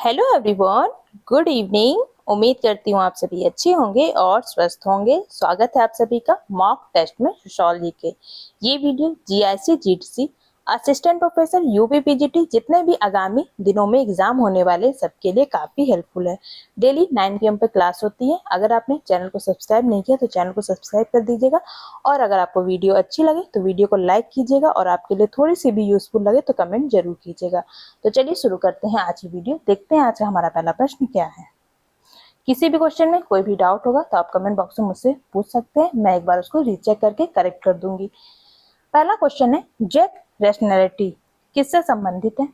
Hello everyone, good evening. उम्मीद करती हूँ आप सभी अच्छे होंगे और स्वस्थ होंगे। स्वागत है आप सभी का मॉक टेस्ट में सोशियोलॉजी के। ये video GIC GTC assistant professor UPPGT जितने भी आगामी दिनों में एग्जाम होने वाले सबके लिए काफी हेल्पफुल है। डेली 9 PM पे क्लास होती है। अगर आपने चैनल को सब्सक्राइब नहीं किया तो चैनल को सब्सक्राइब कर दीजिएगा, और अगर आपको वीडियो अच्छी लगे तो वीडियो को लाइक कीजिएगा, और आपके लिए थोड़ी सी भी यूजफुल लगे तो कमेंट जरूर कीजिएगा। तो चलिए शुरू करते हैं आज की वीडियो। देखते हैं आज का हमारा पहला प्रश्न क्या है। किसी भी क्वेश्चन में कोई भी डाउट होगा तो आप कमेंट बॉक्स में मुझसे पूछ सकते हैं, मैं एक बार उसको रीचेक करके करेक्ट कर दूंगी। पहला क्वेश्चन है, जेक रैशनैलिटी किससे संबंधित है?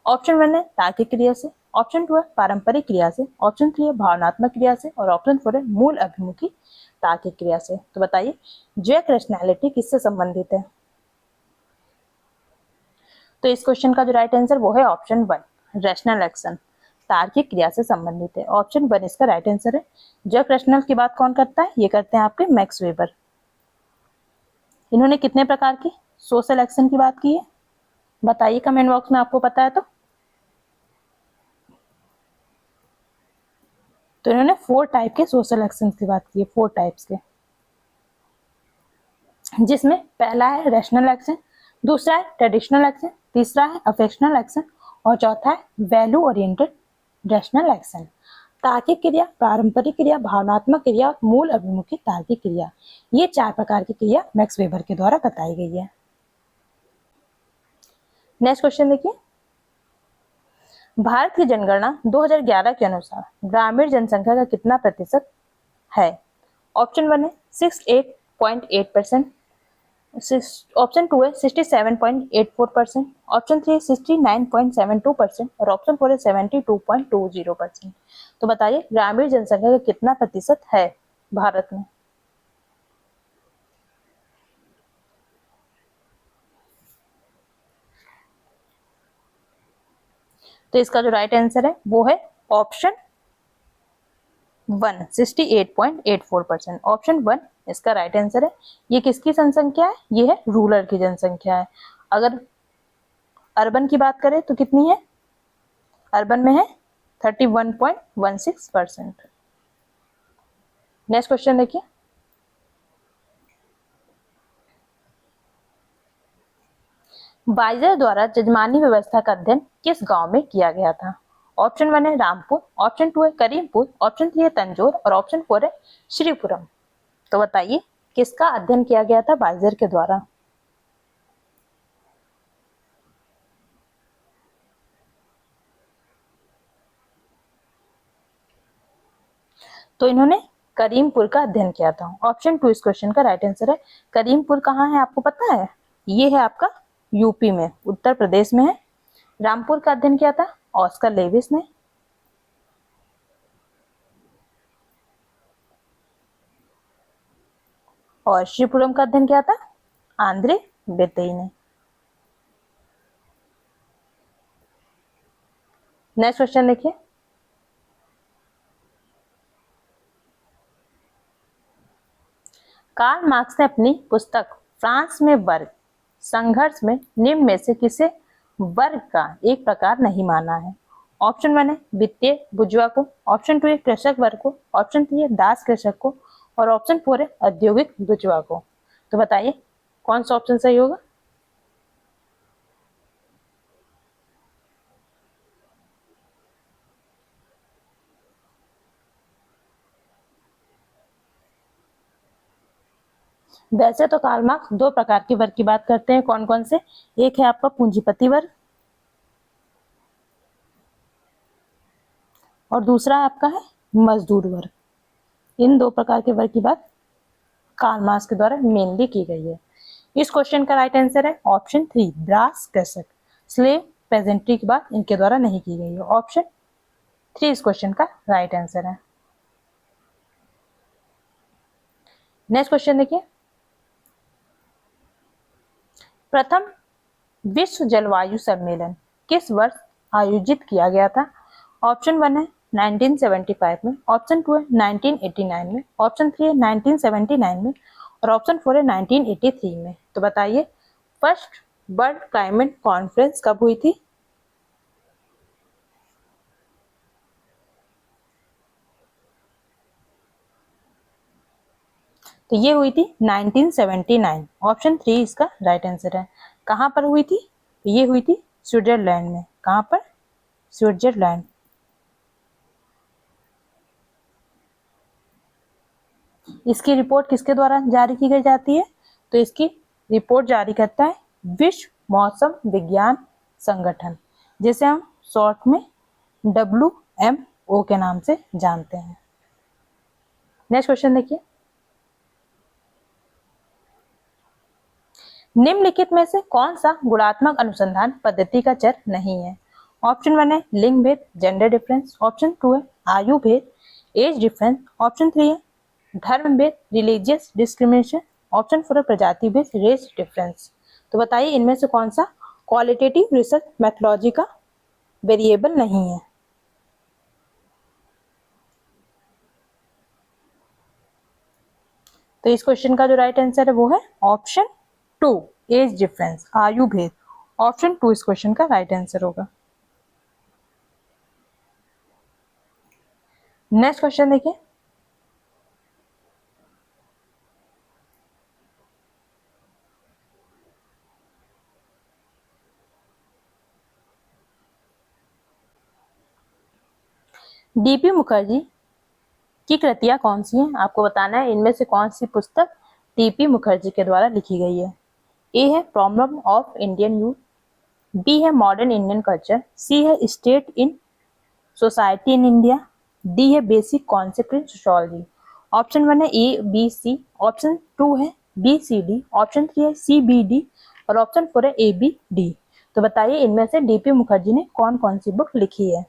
ऑप्शन 1 है तार्किक क्रिया से, ऑप्शन 2 है पारंपरिक क्रिया से, ऑप्शन 3 है भावनात्मक क्रिया से, और ऑप्शन 4 है मूल अभिमुखी तार्किक क्रिया से। तो बताइए जेक रैशनैलिटी किससे संबंधित है? तो इस क्वेश्चन का जो राइट आंसर वो है ऑप्शन 1, रैशनल एक्शन, तार्किक क्रिया से संबंधित है। ऑप्शन 1 इसका राइट आंसर है। जैक रैशनल की बात कौन करता है? ये करते हैं आपके मैक्स वेबर। इन्होंने कितने प्रकार की सोशल एक्शन की बात की है? बताइए कमेंट बॉक्स में, आपको पता है तो इन्होंने 4 टाइप के सोशल एक्शन की बात की है, 4 टाइप्स के, जिसमें पहला है रैशनल एक्शन, दूसरा है ट्रेडिशनल एक्शन, तीसरा है अफेक्शनल एक्शन, और चौथा है वैल्यू ओरिएंटेड रैशनल एक्शन। तार्किक क्रिया, पारंपरिक क्रिया, भावनात्मक क्रिया और मूल अभिमुखी तार्किक क्रिया, ये 4 प्रकार की क्रिया मैक्स वेबर के द्वारा बताई गई है। नेक्स्ट क्वेश्चन देखिए, भारत की जनगणना 2011 के अनुसार ग्रामीण जनसंख्या का कितना प्रतिशत है? ऑप्शन 1 है 68.8%, ऑप्शन 2 है 67.84%, ऑप्शन 3 है 69.72%, और ऑप्शन 4 है 72.20%। तो बताइए ग्रामीण जनसंख्या का कितना प्रतिशत है भारत में? तो इसका जो राइट आंसर है वो है ऑप्शन 1, 68.84%। ऑप्शन 1 इसका राइट आंसर है। ये किसकी जनसंख्या है? ये है रूरल की जनसंख्या है। अगर अर्बन की बात करें तो कितनी है? अर्बन में है 31.16%। नेक्स्ट क्वेश्चन देखिए, बाइजर द्वारा जजमानी व्यवस्था का अध्ययन किस गांव में किया गया था? ऑप्शन 1 है रामपुर, ऑप्शन 2 है करीमपुर, ऑप्शन 3 है तंजौर, और ऑप्शन 4 है श्रीपुरम। तो बताइए किसका अध्ययन किया गया था बाइजर के द्वारा? तो इन्होंने करीमपुर का अध्ययन किया था। ऑप्शन 2 इस क्वेश्चन का राइट आंसर है। करीमपुर कहाँ है आपको पता है? ये है आपका यूपी में, उत्तर प्रदेश में है। रामपुर का अध्ययन किया था ऑस्कर लेविस ने, और श्रीपुरम का अध्ययन किया था आंद्रे बेतेई ने। नेक्स्ट क्वेश्चन देखिए, कार्ल मार्क्स ने अपनी पुस्तक फ्रांस में वर्ग संघर्ष में निम्न में से किसे वर्ग का एक प्रकार नहीं माना है? ऑप्शन 1 है वित्तीय बुर्जुआ को, ऑप्शन 2 है कृषक वर्ग को, ऑप्शन 3 है दास कृषक को, और ऑप्शन 4 है औद्योगिक बुर्जुआ को। तो बताइए कौन सा ऑप्शन सही होगा? वैसे तो कार्ल मार्क्स 2 प्रकार के वर्ग की बात करते हैं, कौन कौन से? एक है आपका पूंजीपति वर्ग, और दूसरा आपका है मजदूर वर्ग। इन 2 प्रकार के वर्ग की बात कार्ल मार्क्स के द्वारा मेनली की गई है। इस क्वेश्चन का राइट आंसर है ऑप्शन 3, दास कृषक। स्लेव पेजेंट्री की बात इनके द्वारा नहीं की गई है। ऑप्शन 3 इस क्वेश्चन का राइट आंसर है। नेक्स्ट क्वेश्चन देखिए, प्रथम विश्व जलवायु सम्मेलन किस वर्ष आयोजित किया गया था? ऑप्शन 1 है 1975 में, ऑप्शन 2 है 1989 में, ऑप्शन 3 है 1979 में, और ऑप्शन 4 है 1983 में। तो बताइए फर्स्ट वर्ल्ड क्लाइमेट कॉन्फ्रेंस कब हुई थी? तो ये हुई थी 1979। ऑप्शन 3 इसका राइट आंसर है। कहाँ पर हुई थी? ये हुई थी स्विट्जरलैंड में। कहाँ पर? स्विट्जरलैंड। इसकी रिपोर्ट किसके द्वारा जारी की गई जाती है? तो इसकी रिपोर्ट जारी करता है विश्व मौसम विज्ञान संगठन, जिसे हम शॉर्ट में WMO के नाम से जानते हैं। नेक्स्ट क्वेश्चन देखिए, निम्नलिखित में से कौन सा गुणात्मक अनुसंधान पद्धति का चर नहीं है? ऑप्शन 1 है लिंग भेद, जेंडर डिफरेंस। ऑप्शन 2 है आयु भेद, एज डिफरेंस। ऑप्शन 3 है धर्म भेद, रिलीजियस डिस्क्रिमिनेशन। ऑप्शन 4 है प्रजाति भेद, रेस डिफरेंस। तो बताइए इनमें से कौन सा क्वालिटेटिव रिसर्च मेथोडोलॉजी का वेरिएबल नहीं है? तो इस क्वेश्चन का जो राइट आंसर है वो है ऑप्शन 2, एज डिफरेंस, आयु भेद। ऑप्शन 2 इस क्वेश्चन का राइट आंसर होगा। नेक्स्ट क्वेश्चन देखिए, डीपी मुखर्जी की कृतियां कौन सी हैं? आपको बताना है इनमें से कौन सी पुस्तक डीपी मुखर्जी के द्वारा लिखी गई है। ए है problem of Indian youth, B है मॉडर्न इंडियन कल्चर, सी है state in society in India, D है basic concept in sociology. Option 1 है ए बी सी, ऑप्शन 2 है बी सी डी, ऑप्शन 3 है सी बी डी और option 4 है A B D. तो बताइए इनमें से डीपी मुखर्जी ने कौन कौन सी बुक लिखी है?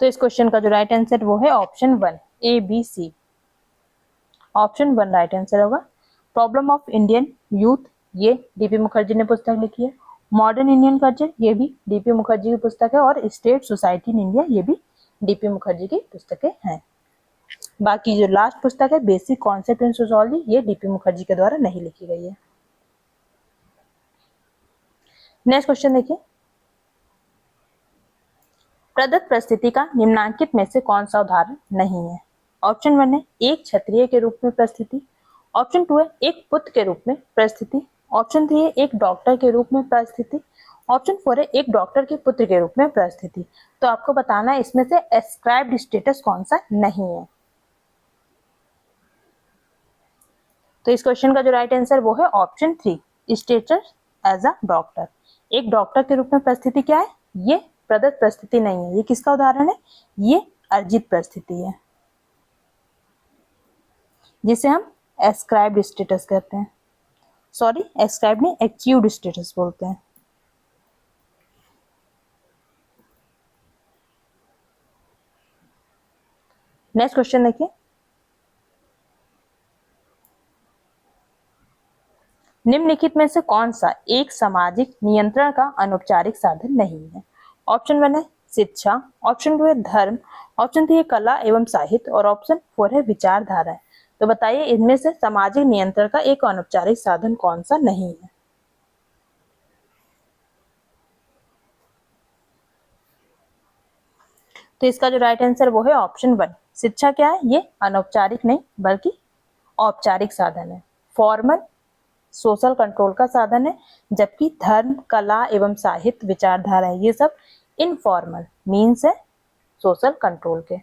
तो इस क्वेश्चन का जो राइट आंसर वो है option 1, A B C. Option 1 right answer होगा। प्रॉब्लम ऑफ इंडियन यूथ ये डीपी मुखर्जी ने पुस्तक लिखी है। मॉडर्न इंडियन कल्चर ये भी डीपी मुखर्जी की पुस्तक है और स्टेट सोसाइटी इन इंडिया ये भी डीपी मुखर्जी की पुस्तकें हैं। बाकी जो लास्ट पुस्तक है बेसिक कॉन्सेप्ट इन सोशियोलॉजी ये डीपी मुखर्जी के द्वारा नहीं लिखी गई है। नेक्स्ट क्वेश्चन देखिए, प्रदत्त परिस्थिति का निम्नांकित में से कौन सा उदाहरण नहीं है? ऑप्शन 1 है एक क्षत्रिय के रूप में परिस्थिति, ऑप्शन 2 है एक पुत्र के रूप में परिस्थिति, ऑप्शन 3 है एक डॉक्टर के रूप में परिस्थिति, ऑप्शन 4 है एक डॉक्टर के पुत्र के रूप में परिस्थिति। तो आपको बताना है इसमें से एस्क्राइब्ड स्टेटस कौन सा नहीं है। तो इस क्वेश्चन का जो राइट आंसर वो है option 3, status as a doctor. एक डॉक्टर के रूप में परिस्थिति क्या है? ये प्रदत्त परिस्थिति नहीं है। ये किसका उदाहरण है? ये अर्जित परिस्थिति है जिसे हम एस्क्राइब्ड स्टेटस कहते हैं। सॉरी, एस्क्राइब्ड नहीं, अचीव्ड स्टेटस बोलते हैं। नेक्स्ट क्वेश्चन देखिए, निम्नलिखित में से कौन सा एक सामाजिक नियंत्रण का अनौपचारिक साधन नहीं है? ऑप्शन 1 है शिक्षा, ऑप्शन 2 है धर्म, ऑप्शन 3 है कला एवं साहित्य और ऑप्शन 4 है विचारधारा। तो बताइए इनमें से सामाजिक नियंत्रण का एक अनौपचारिक साधन कौन सा नहीं है? तो इसका जो राइट आंसर वो है ऑप्शन 1। शिक्षा क्या है? ये अनौपचारिक नहीं बल्कि औपचारिक साधन है, फॉर्मल सोशल कंट्रोल का साधन है। जबकि धर्म, कला एवं साहित्य, विचारधारा है ये सब इनफॉर्मल मीन्स है सोशल कंट्रोल के।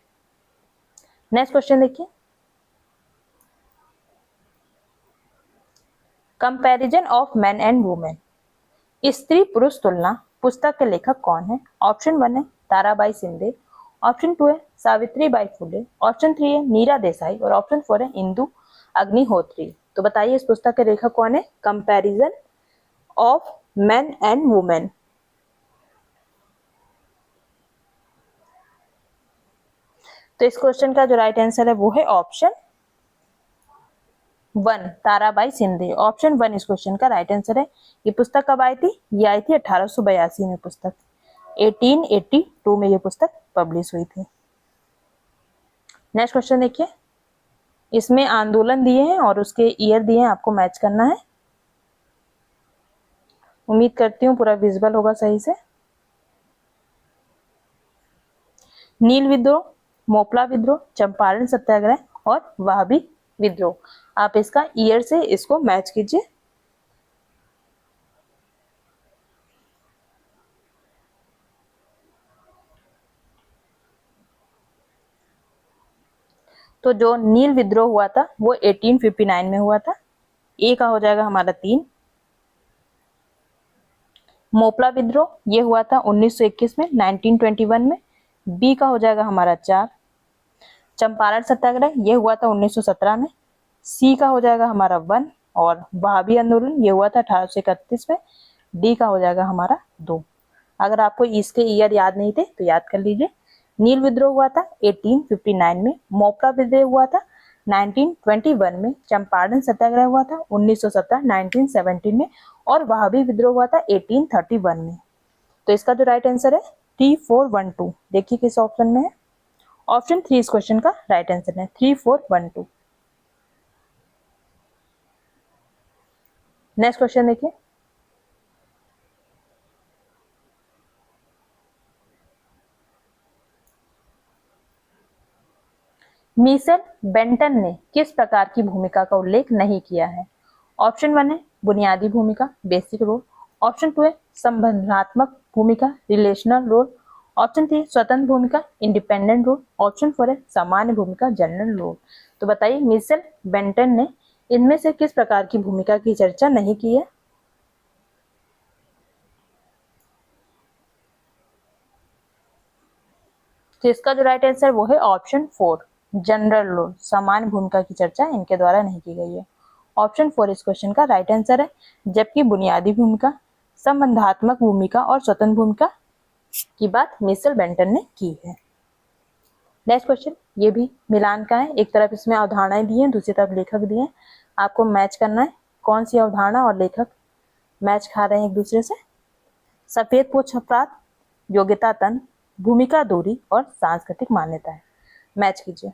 नेक्स्ट क्वेश्चन देखिए, comparison of man and women, स्त्री पुरुष तुलना पुस्तक के लेखक कौन है? ऑप्शन 1 है ताराबाई शिंदे, ऑप्शन 2 है सावित्री बाई फुले, ऑप्शन 3 है मीरा देसाई और ऑप्शन 4 है इंदु अग्निहोत्री। तो बताइए इस पुस्तक के लेखक कौन है? Comparison of man and women. तो इस क्वेश्चन का जो राइट आंसर है वो है ऑप्शन 1, ताराबाई शिंदे। ऑप्शन 1 इस क्वेश्चन का राइट आंसर है। ये पुस्तक कब आई थी? ये आई थी 1882 में। पुस्तक 1882 में ये पुस्तक पब्लिश हुई थी। नेक्स्ट क्वेश्चन देखिए, इसमें आंदोलन दिए हैं और उसके ईयर दिए हैं, आपको मैच करना है। उम्मीद करती हूँ पूरा विजुअल होगा सही से। नील विद्रोह, मोपला विद्रोह, चंपारण सत्याग्रह और वहाबी विद्रोह। आप इसका ईयर से इसको मैच कीजिए। तो जो नील विद्रोह हुआ था वो 1859 में हुआ था। ए का हो जाएगा हमारा 3। मोपला विद्रोह ये हुआ था 1921 में, 1921 में। बी का हो जाएगा हमारा 4। चंपारण सत्याग्रह ये हुआ था 1917 में। सी का हो जाएगा हमारा 1। और वहाबी आंदोलन ये हुआ था 1831 में। डी का हो जाएगा हमारा 2। अगर आपको इसके ईयर याद नहीं थे तो याद कर लीजिए। नील विद्रोह हुआ था 1859 में, मोपला विद्रोह हुआ था 1921 में, चंपारण सत्याग्रह हुआ था 1917 1917 में और वहाबी विद्रोह हुआ था 1831 में। तो इसका जो राइट आंसर है 3412। देखिए किस ऑप्शन में है। ऑप्शन 3 इस क्वेश्चन का राइट आंसर है 3412। नेक्स्ट क्वेश्चन देखिए। मिशेल बेंटन ने किस प्रकार की भूमिका का उल्लेख नहीं किया है। ऑप्शन 1 है बुनियादी भूमिका, बेसिक रोल। ऑप्शन 2 है संबंधात्मक भूमिका, रिलेशनल रोल। ऑप्शन 3 स्वतंत्र भूमिका, इंडिपेंडेंट रोल। ऑप्शन 4 है सामान्य भूमिका, जनरल रोल। तो बताइए मिशेल बेंटन ने इनमें से किस प्रकार की भूमिका की चर्चा नहीं की है। तो इसका जो राइट आंसर वो है ऑप्शन 4, जनरल रोल, सामान्य भूमिका की चर्चा इनके द्वारा नहीं की गई है। ऑप्शन 4 इस क्वेश्चन का राइट आंसर है। जबकि बुनियादी भूमिका, संबंधात्मक भूमिका और स्वतंत्र भूमिका की बात मिशेल बेंटन ने की है। नेक्स्ट क्वेश्चन ये भी मिलान का है। एक तरफ इसमें अवधारणाएं दी हैं, दूसरी तरफ लेखक दिए हैं। आपको मैच करना है कौन सी अवधारणा और लेखक मैच खा रहे हैं एक दूसरे से। सफेद पोछ अपराध, योग्यता तंत्र, भूमिका दूरी और सांस्कृतिक मान्यताएं। मैच कीजिए।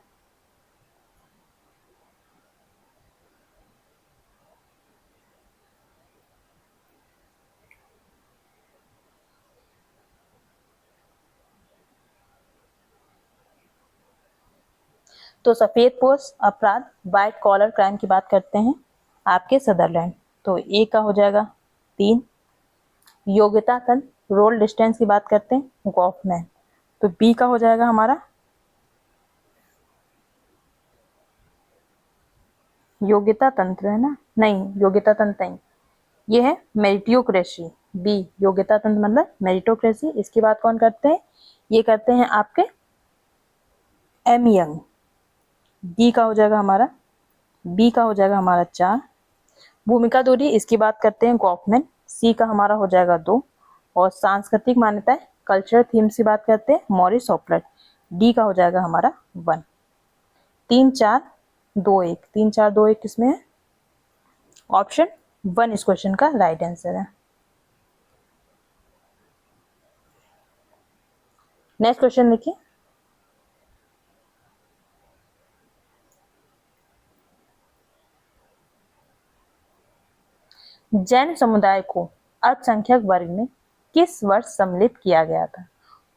तो सफेद पोश अपराध, व्हाइट कॉलर क्राइम की बात करते हैं आपके सदरलैंड। तो ए का हो जाएगा 3। योग्यता तंत्र, रोल डिस्टेंस की बात करते हैं गॉफमैन। तो बी का हो जाएगा हमारा योग्यता तंत्र, है ना? नहीं, योग्यता तंत्र नहीं, ये है मेरिटोक्रेसी। बी योग्यता तंत्र मतलब मेरिटोक्रेसी। इसकी बात कौन करते हैं? ये करते हैं आपके एम यंग। डी का हो जाएगा हमारा, बी का हो जाएगा हमारा 4। भूमिका दूरी इसकी बात करते हैं गॉफमैन। सी का हमारा हो जाएगा 2। और सांस्कृतिक मान्यताएं कल्चरल थीम्स की बात करते हैं मॉरिस होपलर। डी का हो जाएगा हमारा 1। 3 4 2 1, 3 4 2 1 किसमें है? ऑप्शन 1 इस क्वेश्चन का राइट आंसर है। नेक्स्ट क्वेश्चन देखिए। जैन समुदाय को अल्पसंख्यक वर्ग में किस वर्ष सम्मिलित किया गया था?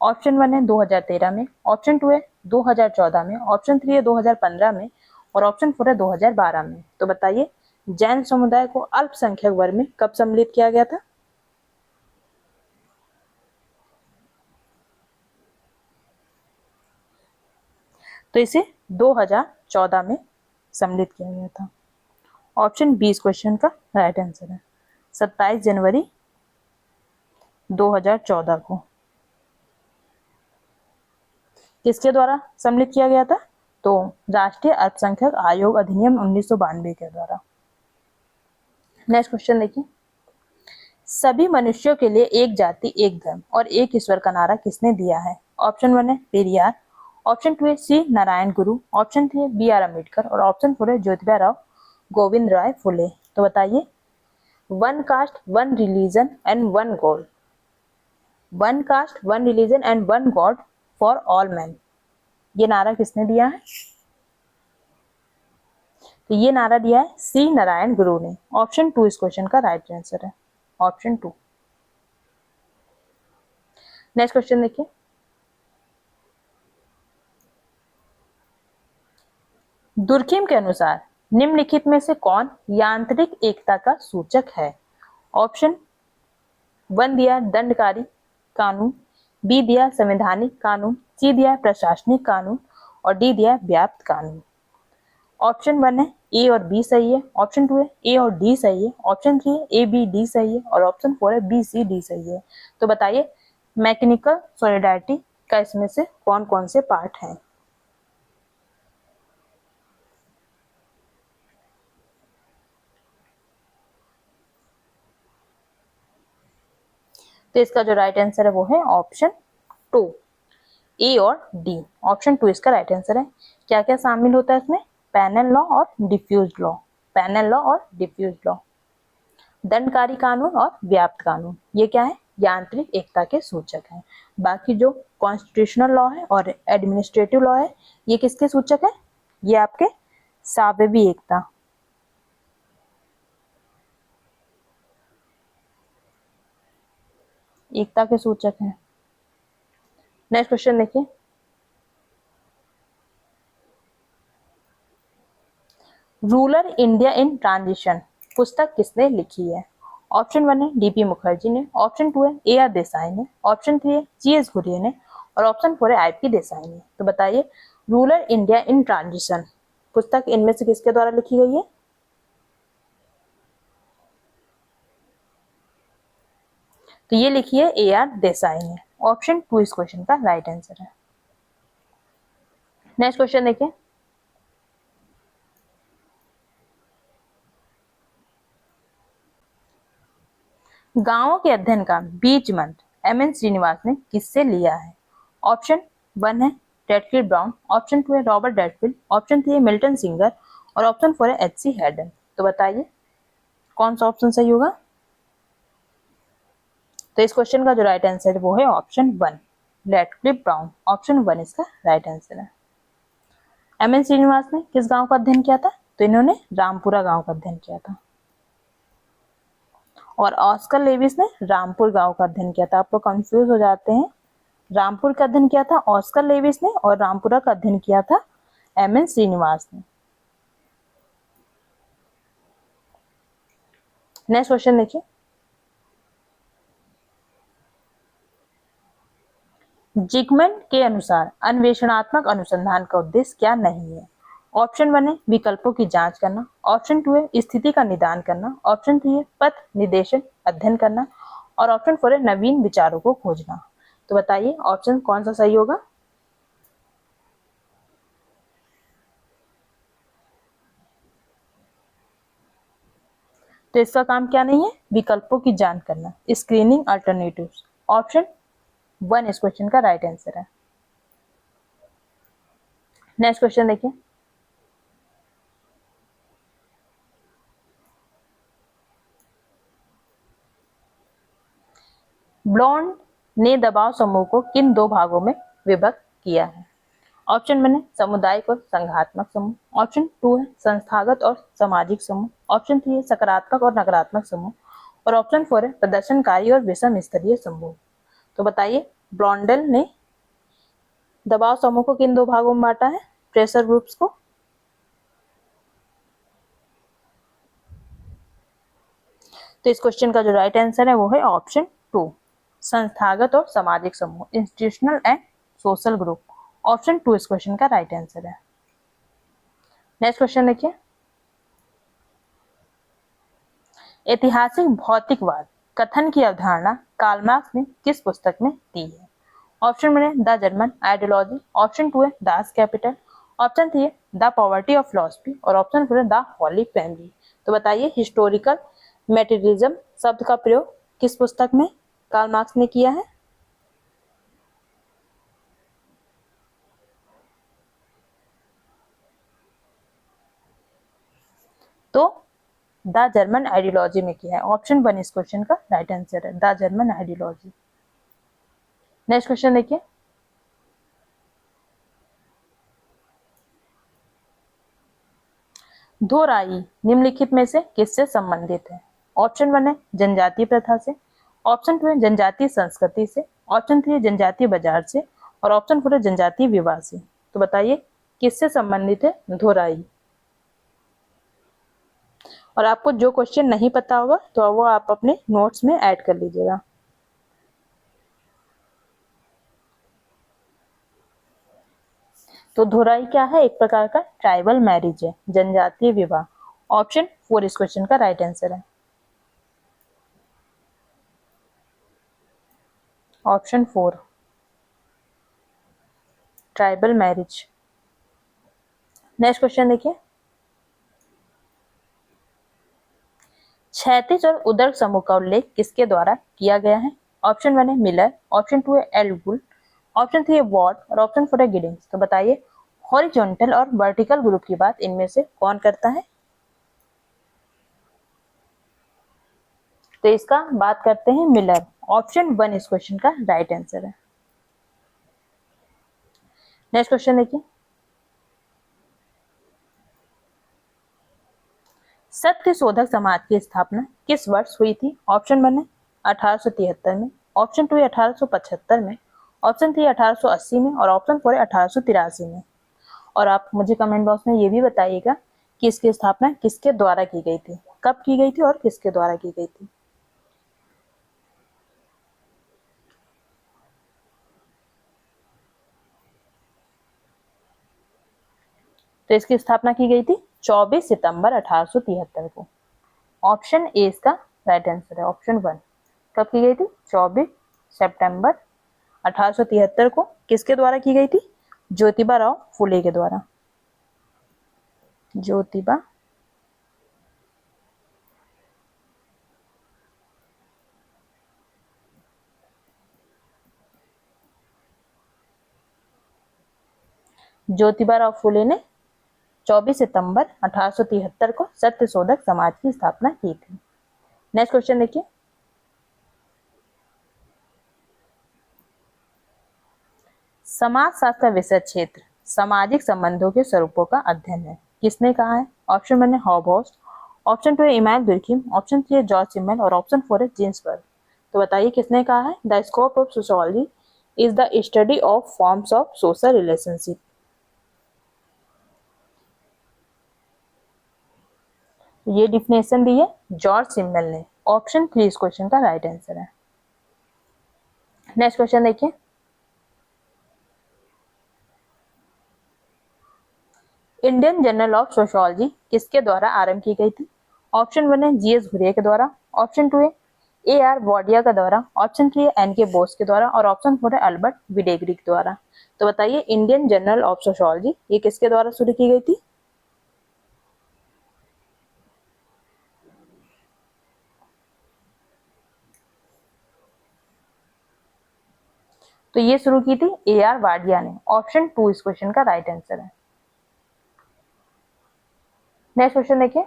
ऑप्शन 1 है 2013 में, ऑप्शन 2 है 2014 में, ऑप्शन 3 है 2015 में और ऑप्शन 4 है 2012 में। तो बताइए जैन समुदाय को अल्पसंख्यक वर्ग में कब सम्मिलित किया गया था? तो इसे 2014 में सम्मिलित किया गया था। ऑप्शन 20 क्वेश्चन का राइट आंसर है 27 जनवरी 2014 को। किसके द्वारा सम्मिलित किया गया था? तो राष्ट्रीय अल्पसंख्यक आयोग अधिनियम 1992 के द्वारा। नेक्स्ट क्वेश्चन देखिए। सभी मनुष्यों के लिए एक जाति, एक धर्म और एक ईश्वर का नारा किसने दिया है? ऑप्शन 1 है पेरियार, ऑप्शन 2 है सी नारायण गुरु, ऑप्शन 3 है बी आर अम्बेडकर और ऑप्शन 4 है ज्योतिबा राव गोविंद राय फुले। तो बताइए one cast one religion and one God, one cast one religion and one God for all man, ये नारा किसने दिया है? तो ये नारा दिया है सी नारायण गुरु ने। ऑप्शन 2 इस क्वेश्चन का राइट आंसर है, ऑप्शन 2। नेक्स्ट क्वेश्चन देखिए। दुर्खिम के अनुसार निम्नलिखित में से कौन यांत्रिक एकता का सूचक है? ऑप्शन 1 दिया दंडकारी कानून, बी दिया संवैधानिक कानून, सी दिया प्रशासनिक कानून और डी दिया व्याप्त कानून। ऑप्शन 1 है ए और बी सही है, ऑप्शन 2 है ए और डी सही है, ऑप्शन 3 है ए बी डी सही है और ऑप्शन 4 है बी सी डी सही है। तो बताइए मैकेनिकल सॉलिडारिटी का इसमें से कौन कौन से पार्ट हैं? तो इसका जो राइट आंसर है वो है ऑप्शन 2 ए और डी। ऑप्शन 2 इसका राइट आंसर है। क्या क्या शामिल होता है इसमें? पैनल लॉ और डिफ्यूज लॉ, पैनल लॉ और डिफ्यूज लॉ, दंडकारी कानून और व्याप्त कानून। ये क्या है? यांत्रिक एकता के सूचक हैं। बाकी जो कॉन्स्टिट्यूशनल लॉ है और एडमिनिस्ट्रेटिव लॉ है ये किसके सूचक है? ये आपके सावेवी एकता, एकता के सूचक हैं। नेक्स्ट क्वेश्चन देखिए, रूरल इंडिया इन ट्रांजिशन पुस्तक किसने लिखी है? ऑप्शन 1 है डीपी मुखर्जी ने, ऑप्शन 2 है ए आर देसाई ने, ऑप्शन 3 है जी एस घुरिये ने और ऑप्शन 4 है आईपी देसाई ने। तो बताइए रूरल इंडिया इन ट्रांजिशन पुस्तक इनमें से किसके द्वारा लिखी गई है? तो ये लिखी है ए आर देसाई ने। ऑप्शन 2 इस क्वेश्चन का राइट आंसर है। नेक्स्ट क्वेश्चन देखिए, गांवों के अध्ययन का बीज मंत्र एम एन श्रीनिवास ने किससे लिया है? ऑप्शन 1 है रेडक्लिफ ब्राउन, ऑप्शन 2 है रॉबर्ट रेडफील्ड, ऑप्शन 3 है मिल्टन सिंगर और ऑप्शन 4 है एच सी हैडन। तो बताइए कौन सा ऑप्शन सही होगा? तो इस क्वेश्चन का जो राइट आंसर है वो है ऑप्शन 1 रेडक्लिफ ब्राउन। ऑप्शन 1 इसका राइट आंसर है। एम एन श्रीनिवास ने किस गांव का अध्ययन किया था? तो इन्होंने रामपुरा गांव का अध्ययन किया था। और ऑस्कर लेविस ने रामपुर गांव का अध्ययन किया था। आप लोग कंफ्यूज हो जाते हैं, रामपुर का अध्ययन किया था ऑस्कर लेविस ने और रामपुरा का अध्ययन किया था एम एन श्रीनिवास ने। नेक्स्ट क्वेश्चन देखिए, जिगमैन के अनुसार अन्वेषणात्मक अनुसंधान का उद्देश्य क्या नहीं है? ऑप्शन 1 है विकल्पों की जांच करना, ऑप्शन 2 है स्थिति का निदान करना, ऑप्शन 3 है पथ निर्देशन अध्ययन करना और ऑप्शन 4 है नवीन विचारों को खोजना। तो बताइए ऑप्शन कौन सा सही होगा? तो इसका काम क्या नहीं है? विकल्पों की जांच करना, स्क्रीनिंग अल्टरनेटिव्स। ऑप्शन 1 इस क्वेश्चन का राइट आंसर है। नेक्स्ट क्वेश्चन देखिए, ब्लॉन्ड ने दबाव समूह को किन दो भागों में विभक्त किया है? ऑप्शन 1 है सामुदायिक और संघात्मक समूह, ऑप्शन 2 है संस्थागत और सामाजिक समूह, ऑप्शन 3 है सकारात्मक और नकारात्मक समूह और ऑप्शन 4 है प्रदर्शनकारी और विषम स्तरीय समूह। तो बताइए ब्लॉन्डेल ने दबाव समूह को किन दो भागों में बांटा है? प्रेशर ग्रुप्स को। तो इस क्वेश्चन का जो राइट आंसर है वो है ऑप्शन 2 संस्थागत और सामाजिक समूह, institutional and social group. Option 2 इस क्वेश्चन का राइट आंसर है। नेक्स्ट क्वेश्चन देखिए, ऐतिहासिक भौतिकवाद कथन की अवधारणा कार्ल मार्क्स ने किस पुस्तक में दी है? ऑप्शन 1 है द जर्मन आइडियोलॉजी, ऑप्शन 2 है दास कैपिटल, ऑप्शन 3 है द पॉवर्टी ऑफ फिलॉसफी और ऑप्शन 4 है द हॉली फैमिली। तो बताइए हिस्टोरिकल मेटेरियलिज्म शब्द का प्रयोग किस पुस्तक में कार्ल मार्क्स ने किया है? तो द जर्मन आइडियोलॉजी में किया है। ऑप्शन 1 इस क्वेश्चन का राइट आंसर है the German ideology. Next question देखिए, धोराई निम्नलिखित में से किससे संबंधित है? ऑप्शन 1 है जनजातीय प्रथा से, ऑप्शन 2 है जनजातीय संस्कृति से, ऑप्शन 3 है जनजातीय बाजार से और ऑप्शन 4 है जनजातीय विवाह से। तो बताइए किससे संबंधित है धोराई? और आपको जो क्वेश्चन नहीं पता होगा तो वो आप अपने नोट्स में ऐड कर लीजिएगा। तो धुराई क्या है? एक प्रकार का ट्राइबल मैरिज है, जनजातीय विवाह। ऑप्शन 4 इस क्वेश्चन का राइट आंसर है। Option 4 tribal marriage. Next question देखिए, क्षैतिज और उदर समूह का उल्लेख किसके द्वारा किया गया है? ऑप्शन 1 है मिलर, ऑप्शन 2 है एल्गुल, ऑप्शन 3 है वॉट और ऑप्शन 4 है गिडिंग्स। तो बताइए हॉरिजॉन्टल और वर्टिकल ग्रुप की बात इनमें से कौन करता है? तो इसका बात करते हैं मिलर। ऑप्शन 1 इस क्वेश्चन का राइट आंसर है। नेक्स्ट क्वेश्चन देखिए, सत्य शोधक समाज की स्थापना किस वर्ष हुई थी? ऑप्शन 1 है 1873 में, ऑप्शन 2 है 1875 में, ऑप्शन 3 1880 में और ऑप्शन 4 है 1883 में। और आप मुझे कमेंट बॉक्स में ये भी बताइएगा कि इसकी स्थापना किसके द्वारा की गई थी, कब की गई थी और किसके द्वारा की गई थी। तो इसकी स्थापना की गई थी 24 सितंबर 1873 को। ऑप्शन ए इसका राइट आंसर है, ऑप्शन 1। कब की गई थी? 24 सितंबर 1873 को। किसके द्वारा की गई थी? ज्योतिबा राव फुले के द्वारा। ज्योतिबा राव फुले ने 24 सितंबर 1873 को सत्य शोधक समाज की स्थापना की थी। नेक्स्ट क्वेश्चन देखिए, समाजशास्त्र का विषय क्षेत्र सामाजिक संबंधों के स्वरूपों का अध्ययन है। किसने कहा है? ऑप्शन 1 है हॉबहॉस्ट, ऑप्शन 2 है इमैनुएल दुर्खिम, ऑप्शन 3 है जॉर्ज सिमल और ऑप्शन 4 है जिन्सबर्ग। तो बताइए किसने कहा है? The scope of sociology is the study of forms of social relationship. ये डिफिनेशन दी है जॉर्ज सिमल ने। ऑप्शन 3 इस क्वेश्चन का राइट आंसर है। नेक्स्ट क्वेश्चन देखिए, इंडियन जर्नल ऑफ सोशियोलॉजी किसके द्वारा आरंभ की गई थी? ऑप्शन 1 है जीएस घुरिया के द्वारा, ऑप्शन 2 है एआर वाडिया के द्वारा, ऑप्शन 3 है एनके बोस के द्वारा और ऑप्शन 4 है अल्बर्ट विडेगरी के द्वारा। तो बताइए इंडियन जर्नल ऑफ सोशियोलॉजी ये किसके द्वारा शुरू की गई थी? तो ये शुरू की थी एआर वाडिया ने। ऑप्शन 2 इस क्वेश्चन का राइट आंसर है। नेक्स्ट क्वेश्चन देखिए,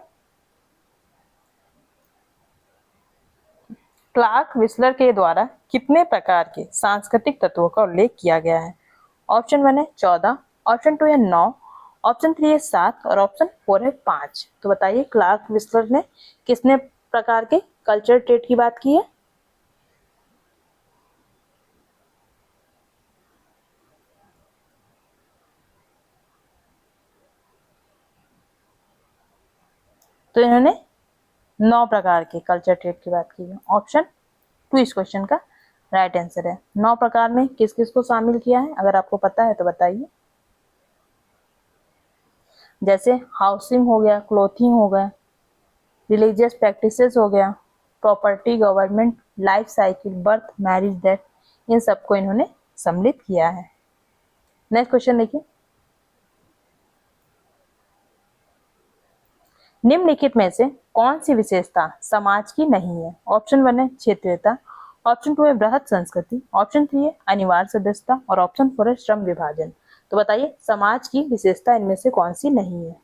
क्लार्क विस्लर के द्वारा कितने प्रकार के सांस्कृतिक तत्वों का उल्लेख किया गया है? ऑप्शन 1 है 14, ऑप्शन 2 है 9, ऑप्शन 3 है 7 और ऑप्शन 4 है 5। तो बताइए क्लार्क विस्लर ने कितने प्रकार के कल्चर ट्रेट की बात की है? तो इन्होंने 9 प्रकार के कल्चर ट्रेट की बात की है। ऑप्शन 2 इस क्वेश्चन का राइट आंसर है। 9 प्रकार में किस किस को शामिल किया है? अगर आपको पता है तो बताइए। जैसे हाउसिंग हो गया, क्लोथिंग हो गया, रिलीजियस प्रैक्टिसेस हो गया, property, government, life cycle, birth, marriage, death, इन सबको इन्होंने सम्मिलित किया है। नेक्स्ट क्वेश्चन देखिए, निम्नलिखित में से कौन सी विशेषता समाज की नहीं है? ऑप्शन 1 है क्षेत्रीयता, ऑप्शन 2 है बृहत संस्कृति, ऑप्शन 3 है अनिवार्य सदस्यता और ऑप्शन 4 है श्रम विभाजन। तो बताइए समाज की विशेषता इनमें से कौन सी नहीं है?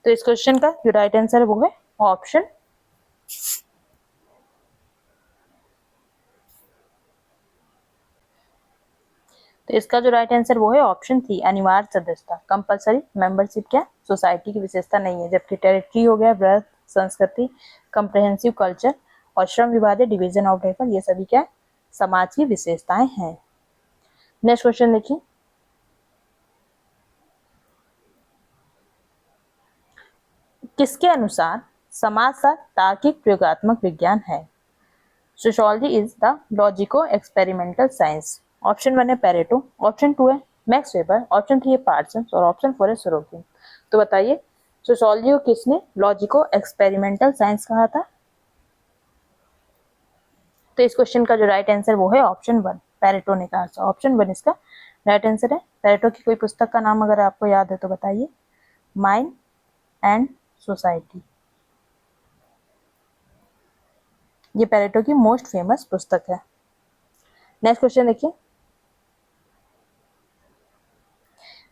तो इस क्वेश्चन का जो राइट आंसर है वो है ऑप्शन तो इसका जो राइट आंसर वो है ऑप्शन 3 अनिवार्य सदस्यता। कंपलसरी मेंबरशिप क्या सोसाइटी की विशेषता नहीं है, जबकि टेरिटरी हो गया, बृहत संस्कृति, कंप्रहेंसिव कल्चर और श्रम विभाजन, डिवीजन ऑफ लेबर, ये सभी क्या समाज की विशेषताएं हैं। नेक्स्ट क्वेश्चन देखिए, किसके अनुसार समाजशास्त्र तार्किक प्रयोगात्मक विज्ञान है? Sociology is the logico experimental science. Option 1 है पेरेटो, ऑप्शन 2 है मैक्स वेबर, ऑप्शन 3 है पार्सन्स और ऑप्शन 4 है सोरोकिन। तो बताइए सोशियोलॉजी को किसने लॉजिको एक्सपेरिमेंटल साइंस कहा था? तो इस क्वेश्चन का जो राइट आंसर वो है ऑप्शन 1, पेरेटो ने कहा। ऑप्शन 1 इसका राइट आंसर है। पेरेटो की कोई पुस्तक का नाम अगर आपको याद है तो बताइए। माइंड एंड सोसाइटी, ये पेरेटो की मोस्ट फेमस पुस्तक है। नेक्स्ट क्वेश्चन देखिए,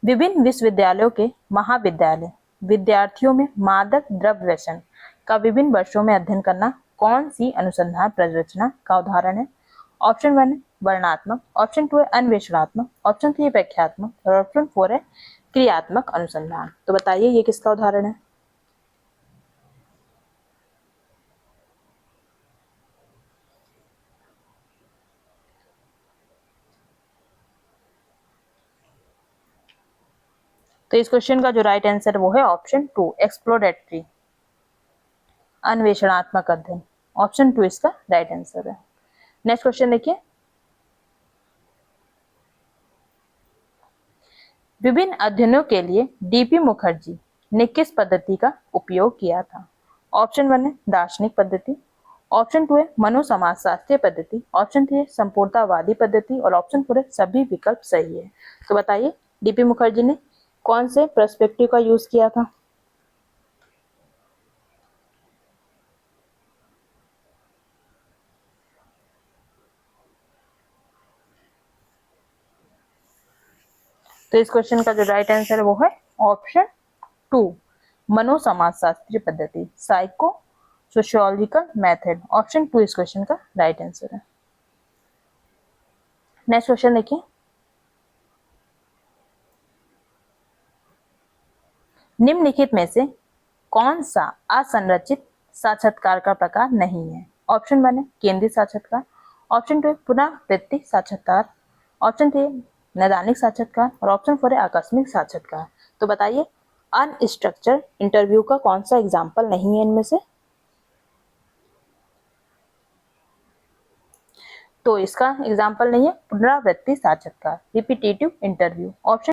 विभिन्न विश्वविद्यालयों के महाविद्यालय विद्यार्थियों में मादक द्रव्य व्यसन का विभिन्न वर्षों में अध्ययन करना कौन सी अनुसंधान प्ररचना का उदाहरण है? ऑप्शन 1 है वर्णनात्मक, ऑप्शन 2 है अन्वेषणात्मक, ऑप्शन 3 है व्याख्यात्मक और ऑप्शन 4 है क्रियात्मक अनुसंधान। तो बताइए ये किसका उदाहरण है? तो इस क्वेश्चन का जो राइट आंसर वो है ऑप्शन 2, एक्सप्लोरेटरी, अन्वेषणात्मक अध्ययन। ऑप्शन 2 इसका राइट आंसर है। नेक्स्ट क्वेश्चन देखिए, विभिन्न अध्ययनों के लिए डीपी मुखर्जी ने किस पद्धति का उपयोग किया था? ऑप्शन 1 है दार्शनिक पद्धति, ऑप्शन 2 है मनोसमाजशास्त्रीय पद्धति, ऑप्शन 3 है संपूर्णतावादी पद्धति और ऑप्शन 4 है सभी विकल्प सही है। तो बताइए डीपी मुखर्जी ने कौन से पर्सपेक्टिव का यूज किया था? तो इस क्वेश्चन का जो राइट आंसर है वो है ऑप्शन 2, मनोसमाजशास्त्रीय पद्धति, साइको सोशियोलॉजिकल मेथड। ऑप्शन 2 इस क्वेश्चन का राइट आंसर है। नेक्स्ट क्वेश्चन देखिए, निम्नलिखित में से कौन सा असंरचित साक्षात्कार का प्रकार नहीं है? ऑप्शन 1 है केंद्रीय साक्षात्कार, ऑप्शन 2 है पुनरावृत्ति साक्षात्कार, ऑप्शन 3 है नैदानिक साक्षात्कार और ऑप्शन 4 है आकस्मिक साक्षात्कार। तो बताइए अनस्ट्रक्चर्ड इंटरव्यू का कौन सा एग्जाम्पल नहीं है इनमें से? तो इसका एग्जाम्पल नहीं है पुनरावृत्ति साक्षात्कार, रिपीटेटिव इंटरव्यू। ऑप्शन